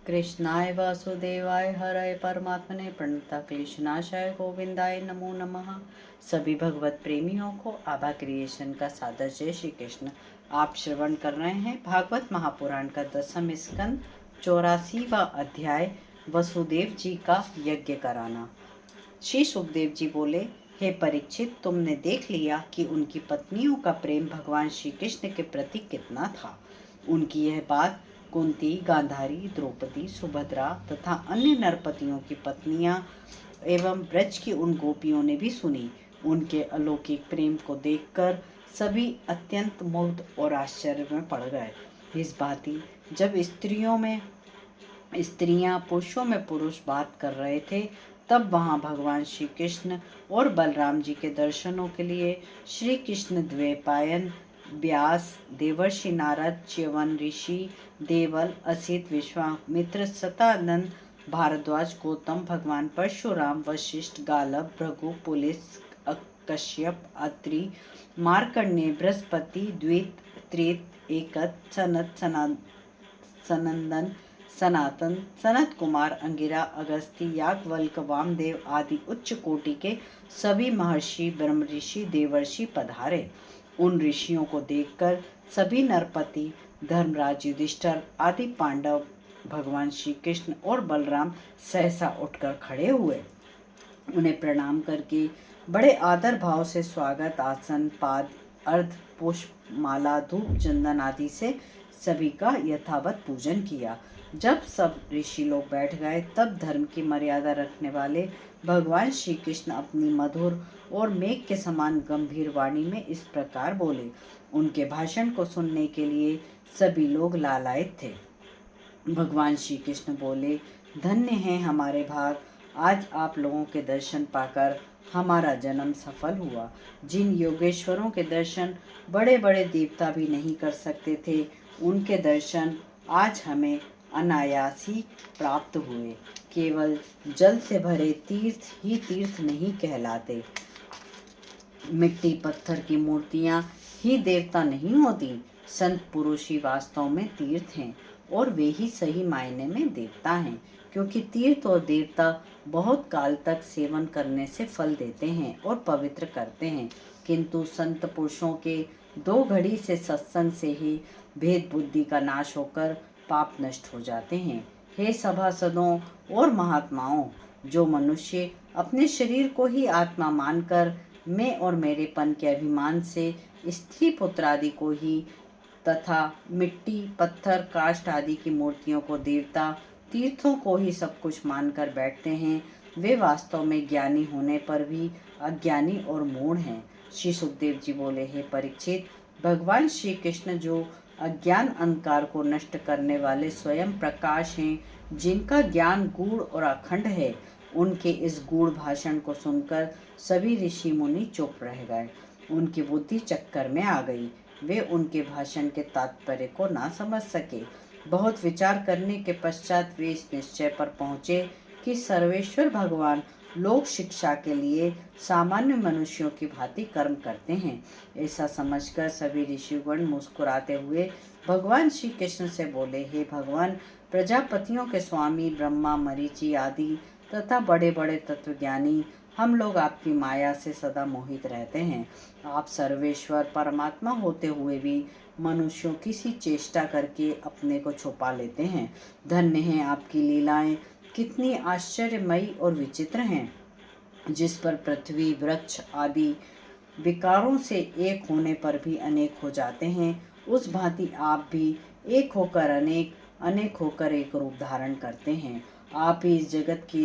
कृष्णाय वासुदेवाय हरय परमात्मने प्रणतक्लेशनाशाय गोविंदाय नमो नमः। सभी भगवत प्रेमियों को आभा क्रिएशन का सादर जय श्री कृष्ण। आप श्रवण कर रहे हैं भागवत महापुराण का 10वां स्कंद 84वां अध्याय वसुदेव जी का यज्ञ कराना। श्री सुखदेव जी बोले, हे परीक्षित, तुमने देख लिया कि उनकी पत्नियों का प्रेम भगवान श्री कृष्ण के प्रति कितना था। उनकी यह बात कुंती, गांधारी, द्रौपदी, सुभद्रा तथा अन्य नरपतियों की पत्नियां एवं ब्रज की उन गोपियों ने भी सुनी। उनके अलौकिक प्रेम को देखकर सभी अत्यंत मुग्ध और आश्चर्य में पड़ गए। इस भांति जब स्त्रियां पुरुषों में पुरुष बात कर रहे थे, तब वहां भगवान श्री कृष्ण और बलराम जी के दर्शनों के लिए श्री कृष्ण द्वैपायन, व्यास, देवर्षि नारद, च्यवन ऋषि, देवल, असित, विश्वामित्र, सतानंद, भारद्वाज, गौतम, भगवान परशुराम, वशिष्ठ, गालब, भृगु, पुलिस, कश्यप, अत्रि, मार्कंडेय, बृहस्पति, द्वित, त्रित, एकत, सनंदन, सनातन, सनत कुमार, अंगिरा, अगस्ती, याज्ञवल्क्य, वामदेव आदि उच्च कोटि के सभी महर्षि, ब्रह्म ऋषि, देवर्षि पधारे। उन ऋषियों को देखकर सभी नरपति, धर्मराज, युधिष्ठिर आदि पांडव, भगवान श्री कृष्ण और बलराम सहसा उठकर खड़े हुए। उन्हें प्रणाम करके बड़े आदर भाव से स्वागत आसन, पाद, अर्ध पुष्प, माला, धूप, चंदन आदि से सभी का यथावत पूजन किया। जब सब ऋषि लोग बैठ गए, तब धर्म की मर्यादा रखने वाले भगवान श्री कृष्ण अपनी मधुर और मेघ के समान गंभीर वाणी में इस प्रकार बोले। उनके भाषण को सुनने के लिए सभी लोग लालायित थे। भगवान श्री कृष्ण बोले, धन्य है हमारे भाग, आज आप लोगों के दर्शन पाकर हमारा जन्म सफल हुआ। जिन योगेश्वरों के दर्शन बड़े बड़े देवता भी नहीं कर सकते थे, उनके दर्शन आज हमें अनायास ही प्राप्त हुए। केवल जल से भरे तीर्थ ही तीर्थ नहीं कहलाते। मिट्टी पत्थर की मूर्तियां ही देवता नहीं होती। संत पुरुष ही वास्तव में तीर्थ हैं और वे ही सही मायने में देवता हैं, क्योंकि तीर्थ और देवता बहुत काल तक सेवन करने से फल देते हैं और पवित्र करते हैं, किंतु संत पुरुषों के 2 घड़ी से सत्संग से ही भेद बुद्धि का नाश होकर पाप नष्ट हो जाते हैं। हे सभासदों और महात्माओं, जो मनुष्य अपने शरीर को ही आत्मा मानकर मैं और मेरेपन के अभिमान से स्त्री पुत्र आदि को ही तथा मिट्टी, पत्थर, काष्ठ आदि की मूर्तियों को देवता, तीर्थों को ही सब कुछ मानकर बैठते हैं, वे वास्तव में ज्ञानी होने पर भी अज्ञानी और मूढ़ हैं। श्री सुखदेव जी बोले, हे परीक्षित, भगवान श्री कृष्ण जो अज्ञान अंधकार को नष्ट करने वाले स्वयं प्रकाश हैं, जिनका ज्ञान गूढ़ और अखंड है, उनके इस गूढ़ भाषण को सुनकर सभी ऋषि मुनि चुप रह गए। उनकी बुद्धि चक्कर में आ गई। वे उनके भाषण के तात्पर्य को ना समझ सके। बहुत विचार करने के पश्चात वे इस निश्चय पर पहुँचे कि सर्वेश्वर भगवान लोक शिक्षा के लिए सामान्य मनुष्यों की भांति कर्म करते हैं। ऐसा समझकर सभी ऋषिगण मुस्कुराते हुए भगवान श्री कृष्ण से बोले, हे भगवान, प्रजापतियों के स्वामी ब्रह्मा, मरीचि आदि तथा बड़े बड़े तत्वज्ञानी हम लोग आपकी माया से सदा मोहित रहते हैं। आप सर्वेश्वर परमात्मा होते हुए भी मनुष्यों की सी चेष्टा करके अपने को छुपा लेते हैं। धन्य है आपकी लीलाएं, कितनी आश्चर्यमयी और विचित्र हैं, जिस पर पृथ्वी, वृक्ष आदि विकारों से एक होने पर भी अनेक हो जाते हैं, उस भांति आप भी एक होकर अनेक, अनेक होकर एक रूप धारण करते हैं। आप ही इस जगत की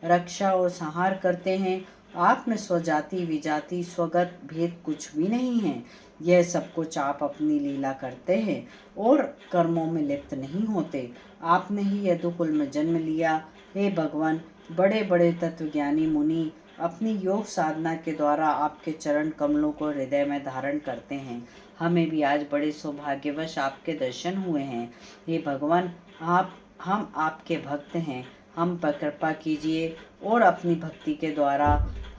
रक्षा और संहार करते हैं। आप में स्वजाति, विजाति, स्वगत भेद कुछ भी नहीं है। यह सब कुछ आप अपनी लीला करते हैं और कर्मों में लिप्त नहीं होते। आपने ही यदुकुल में जन्म लिया। हे भगवान, बड़े बड़े तत्वज्ञानी मुनि अपनी योग साधना के द्वारा आपके चरण कमलों को हृदय में धारण करते हैं। हमें भी आज बड़े सौभाग्यवश आपके दर्शन हुए हैं। हे भगवान, हम आपके भक्त हैं। हम पर कृपा कीजिए और अपनी भक्ति के द्वारा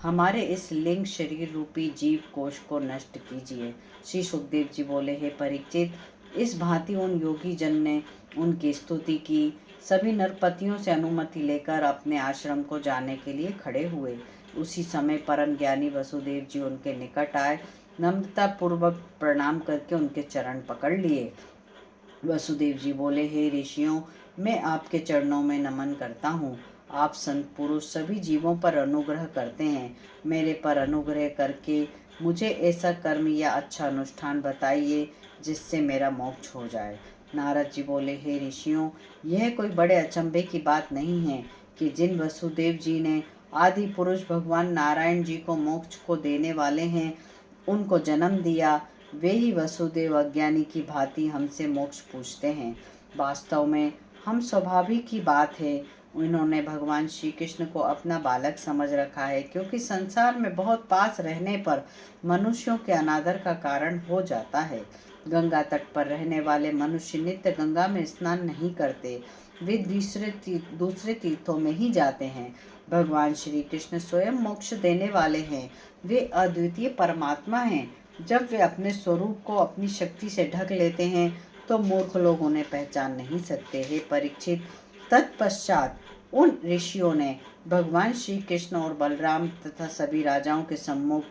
हमारे इस लिंग शरीर रूपी जीव कोश को नष्ट कीजिए। श्री सुखदेव जी बोले, हे परीक्षित, इस भांति उन योगी जन ने उनकी स्तुति की। सभी नरपतियों से अनुमति लेकर अपने आश्रम को जाने के लिए खड़े हुए। उसी समय परम ज्ञानी वसुदेव जी उनके निकट आए, नम्रता पूर्वक प्रणाम करके उनके चरण पकड़ लिए। वसुदेव जी बोले, हे ऋषियों, मैं आपके चरणों में नमन करता हूँ। आप संत पुरुष सभी जीवों पर अनुग्रह करते हैं। मेरे पर अनुग्रह करके मुझे ऐसा कर्म या अच्छा अनुष्ठान बताइए जिससे मेरा मोक्ष हो जाए। नारद जी बोले, हे ऋषियों, यह कोई बड़े अचंभे की बात नहीं है कि जिन वसुदेव जी ने आदि पुरुष भगवान नारायण जी को मोक्ष को देने वाले हैं, उनको जन्म दिया, वे ही वसुदेव अज्ञानी की भांति हमसे मोक्ष पूछते हैं। वास्तव में हम स्वाभाविक की बात है, उन्होंने भगवान श्री कृष्ण को अपना बालक समझ रखा है, क्योंकि संसार में बहुत पास रहने पर मनुष्यों के अनादर का कारण हो जाता है। गंगा तट पर रहने वाले मनुष्य नित्य गंगा में स्नान नहीं करते, वे दूसरे तीर्थों में ही जाते हैं। भगवान श्री कृष्ण स्वयं मोक्ष देने वाले हैं, वे अद्वितीय परमात्मा हैं। जब वे अपने स्वरूप को अपनी शक्ति से ढक लेते हैं तो मूर्ख लोग उन्हें पहचान नहीं सकते। हे परीक्षित, तत्पश्चात उन ऋषियों ने भगवान श्री कृष्ण और बलराम तथा सभी राजाओं के सम्मुख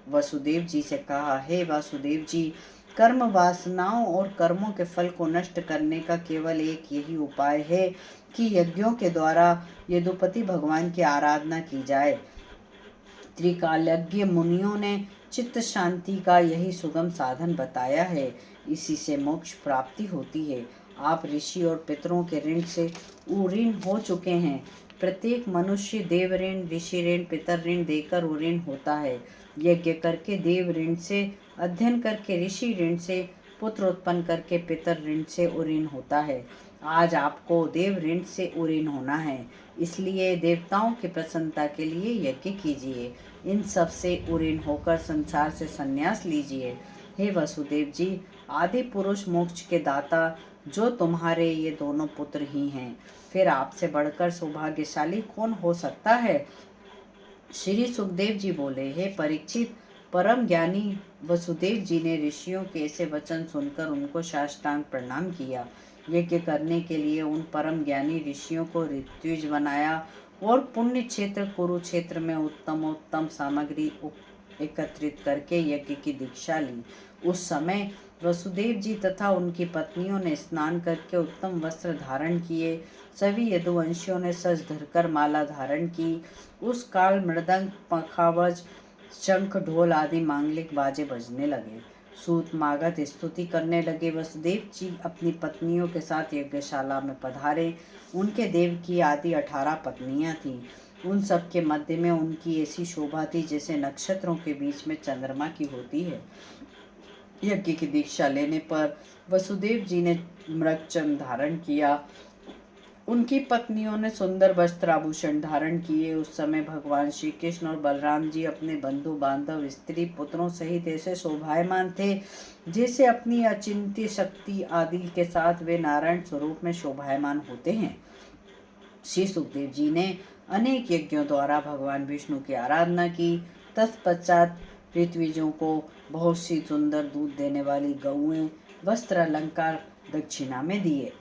वसुदेव जी से कहा, हे वासुदेव जी, कर्म वासनाओं और कर्मों के फल को नष्ट करने का केवल एक यही उपाय है कि यज्ञों के द्वारा यदुपति भगवान की आराधना की जाए। त्रिकालज्ञ मुनियों ने चित्त शांति का यही सुगम साधन बताया है, इसी से मोक्ष प्राप्ति होती है। आप ऋषि और पितरों के ऋण से उऋण हो चुके हैं। प्रत्येक मनुष्य देव ऋण, ऋषि ऋण, पितर ऋण देकर उऋण होता है। यज्ञ करके देव ऋण से, अध्ययन करके ऋषि ऋण से, पुत्र उत्पन्न करके पितर ऋण से उऋण होता है। आज आपको देव ऋण से उऋण होना है, इसलिए देवताओं की प्रसन्नता के लिए यज्ञ कीजिए। इन सब से उऋण होकर संसार से संन्यास लीजिए। हे वसुदेव जी, आदि पुरुष मोक्ष के दाता जो तुम्हारे ये दोनों पुत्र ही हैं, फिर आपसे बढ़कर सौभाग्यशाली कौन हो सकता है। श्री सुखदेव जी बोले, हे परीक्षित, परम ज्ञानी वसुदेव जी ने ऋषियों के ऐसे वचन सुनकर उनको साष्टांग प्रणाम किया। यज्ञ करने के लिए उन परम ज्ञानी ऋषियों को ऋत्विज बनाया और पुण्य क्षेत्र कुरुक्षेत्र में उत्तम सामग्री एकत्रित करके यज्ञ की दीक्षा ली। उस समय वसुदेव जी तथा उनकी पत्नियों ने स्नान करके उत्तम वस्त्र धारण किए। सभी यदुवंशियों ने सज धरकर माला धारण की। उस काल मृदंग, पखावज, शंख, ढोल आदि मांगलिक बाजे बजने लगे। सूत मागध स्तुति करने लगे। वसुदेव जी अपनी पत्नियों के साथ यज्ञशाला में पधारे। उनके देव की आदि 18 पत्नियां थीं। उन सब के मध्य में उनकी ऐसी शोभा थी जैसे नक्षत्रों के बीच में चंद्रमा की होती है। यज्ञ की दीक्षा लेने पर वसुदेव जी ने मृगचर्म धारण किया। उनकी पत्नियों ने सुंदर वस्त्र आभूषण धारण किए। उस समय भगवान श्री कृष्ण और बलराम जी अपने बंधु बांधव, स्त्री पुत्रों सहित ऐसे शोभायमान थे जैसे अपनी अचिंत्य शक्ति आदि के साथ वे नारायण स्वरूप में शोभायमान होते हैं। श्री सुखदेव जी ने अनेक यज्ञों द्वारा भगवान विष्णु की आराधना की। तत्पश्चात ऋत्विजों को बहुत सी सुंदर दूध देने वाली गौएं, वस्त्र, अलंकार दक्षिणा में दिए।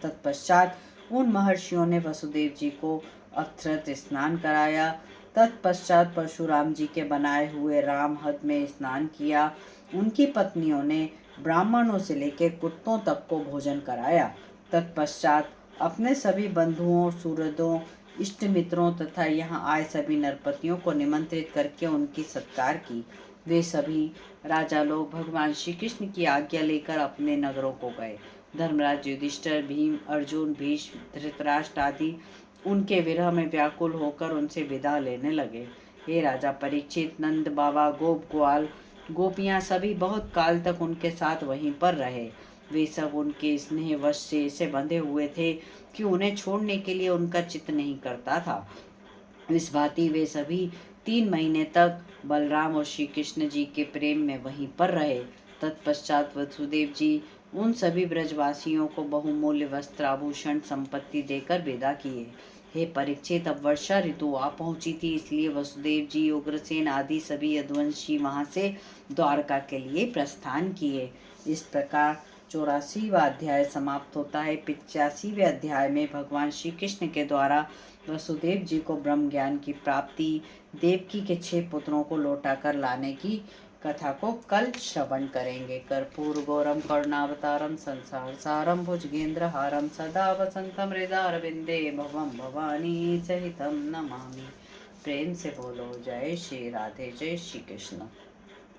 तत्पश्चात उन महर्षियों ने वसुदेव जी को अक्षत स्नान कराया। तत्पश्चात परशुराम जी के बनाए हुए राम हद में स्नान किया। उनकी पत्नियों ने ब्राह्मणों से लेकर कुत्तों तक को भोजन कराया। तत्पश्चात अपने सभी बंधुओं, सुहृदों, इष्ट मित्रों तथा यहाँ आए सभी नरपतियों को निमंत्रित करके उनकी सत्कार की। वे सभी राजा लोग भगवान श्री कृष्ण की आज्ञा लेकर अपने नगरों को गए। धर्मराज युधिष्ठिर, भीम, अर्जुन, भीष्म, धृतराष्ट्र आदि उनके विरह में व्याकुल होकर उनसे विदा लेने लगे। हे राजा परीक्षित, नंद बाबा, गोप ग्वाल, गोपियां सभी बहुत काल तक उनके साथ वहीं पर रहे। वे सब उनके स्नेह वश से ऐसे बंधे हुए थे कि उन्हें छोड़ने के लिए उनका चित्त नहीं करता था। इस भांति वे सभी 3 महीने तक बलराम और श्री कृष्ण जी के प्रेम में वहीं पर रहे। तत्पश्चात वसुदेव जी उन सभी ब्रजवासियों को बहुमूल्य वस्त्र, आभूषण, संपत्ति देकर विदा किए। हे परीक्षित, अब वर्षा ऋतु आ पहुंची थी, इसलिए वसुदेव जी, उग्रसेन आदि सभी यदुवंशी वहां से द्वारका के लिए प्रस्थान किए। इस प्रकार 84वां अध्याय समाप्त होता है। 85वें अध्याय में भगवान श्री कृष्ण के द्वारा वसुदेव जी को ब्रह्म ज्ञान की प्राप्ति, देवकी के 6 पुत्रों को लौटा कर लाने की कथा को कल श्रवण करेंगे। कर्पूर गौरम करुणावतारम संसार सारम भुजगेंद्र हारम सदा वसंतम हृदयारविंदे भवम भवानी सहितम नमामि। प्रेम से बोलो जय श्री राधे, जय श्री कृष्ण।